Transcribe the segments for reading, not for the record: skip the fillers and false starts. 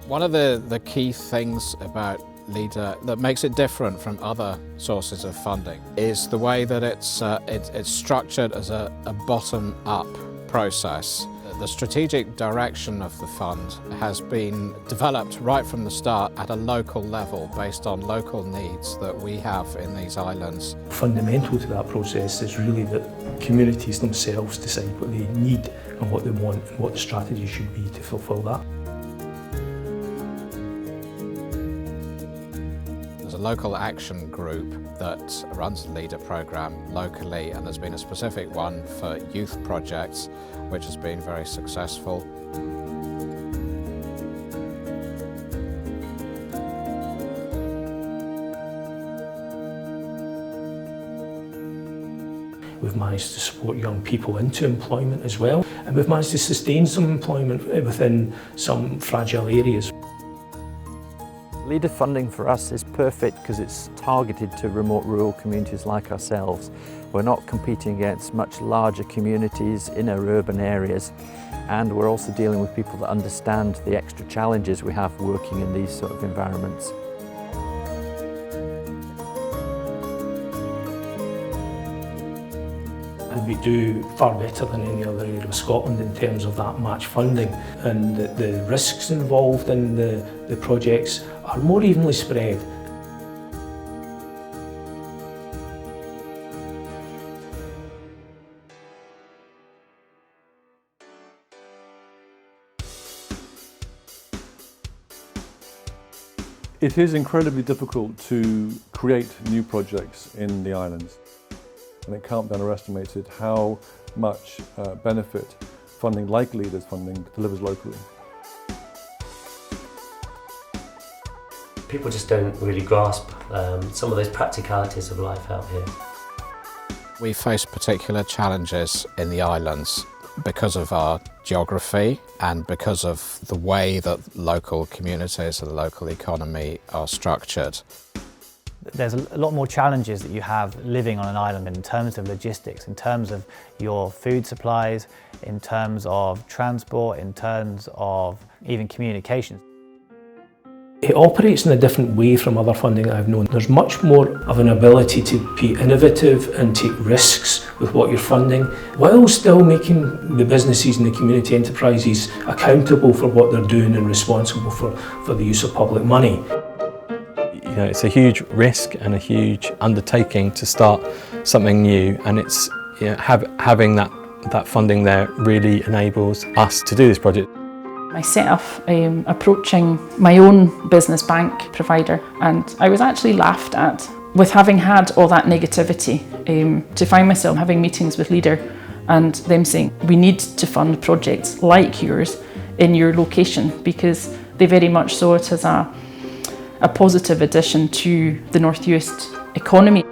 One of the key things about LEADER that makes it different from other sources of funding is the way that it's structured as a bottom-up process. The strategic direction of the fund has been developed right from the start at a local level based on local needs that we have in these islands. Fundamental to that process is really that communities themselves decide what they need and what they want and what the strategy should be to fulfil that. There's a local action group that runs the LEADER programme locally, and there's been a specific one for youth projects which has been very successful. We've managed to support young people into employment as well, and we've managed to sustain some employment within some fragile areas. LEADER funding for us is perfect because it's targeted to remote rural communities like ourselves. We're not competing against much larger communities in our urban areas, and we're also dealing with people that understand the extra challenges we have working in these sort of environments. And we do far better than any other area of Scotland in terms of that match funding, and the risks involved in the projects are more evenly spread. It is incredibly difficult to create new projects in the islands, and it can't be underestimated how much benefit funding like LEADER's funding delivers locally. People just don't really grasp some of those practicalities of life out here. We face particular challenges in the islands because of our geography and because of the way that local communities and the local economy are structured. There's a lot more challenges that you have living on an island in terms of logistics, in terms of your food supplies, in terms of transport, in terms of even communications. It operates in a different way from other funding I've known. There's much more of an ability to be innovative and take risks with what you're funding, while still making the businesses and the community enterprises accountable for what they're doing and responsible for the use of public money. You know, it's a huge risk and a huge undertaking to start something new, and it's, you know, having that funding there really enables us to do this project. I set off approaching my own business bank provider, and I was actually laughed at with having had all that negativity to find myself having meetings with LEADER and them saying we need to fund projects like yours in your location because they very much saw it as a positive addition to the North Uist economy.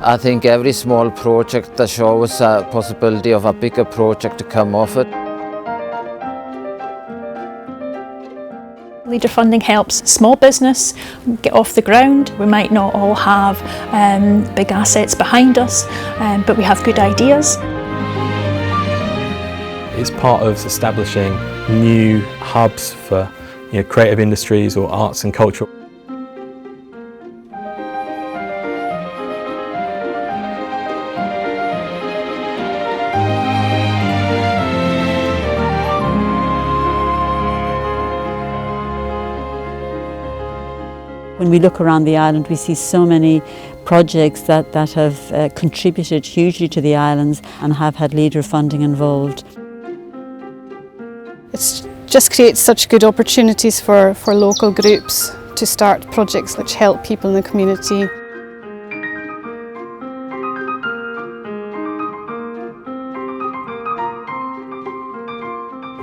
I think every small project that shows a possibility of a bigger project to come off it. LEADER funding helps small business get off the ground. We might not all have big assets behind us, but we have good ideas. It's part of establishing new hubs for, you know, creative industries or arts and culture. When we look around the island, we see so many projects that have contributed hugely to the islands and have had LEADER funding involved. It just creates such good opportunities for local groups to start projects which help people in the community.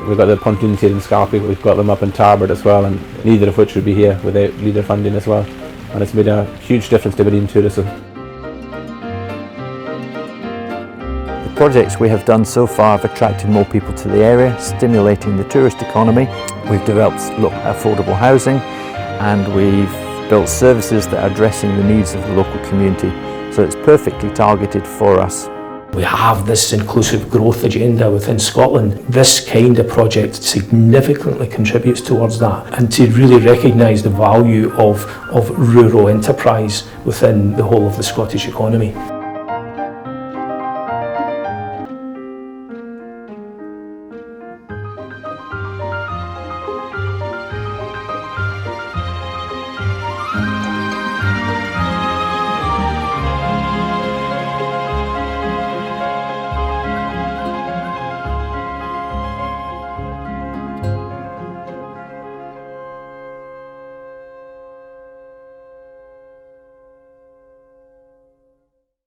We've got the pontoons here in Scarpy, we've got them up in Tarbert as well, and neither of which would be here without LEADER funding as well. And it's made a huge difference to marine tourism. The projects we have done so far have attracted more people to the area, stimulating the tourist economy. We've developed affordable housing, and we've built services that are addressing the needs of the local community. So it's perfectly targeted for us. We have this inclusive growth agenda within Scotland. This kind of project significantly contributes towards that, and to really recognise the value of rural enterprise within the whole of the Scottish economy.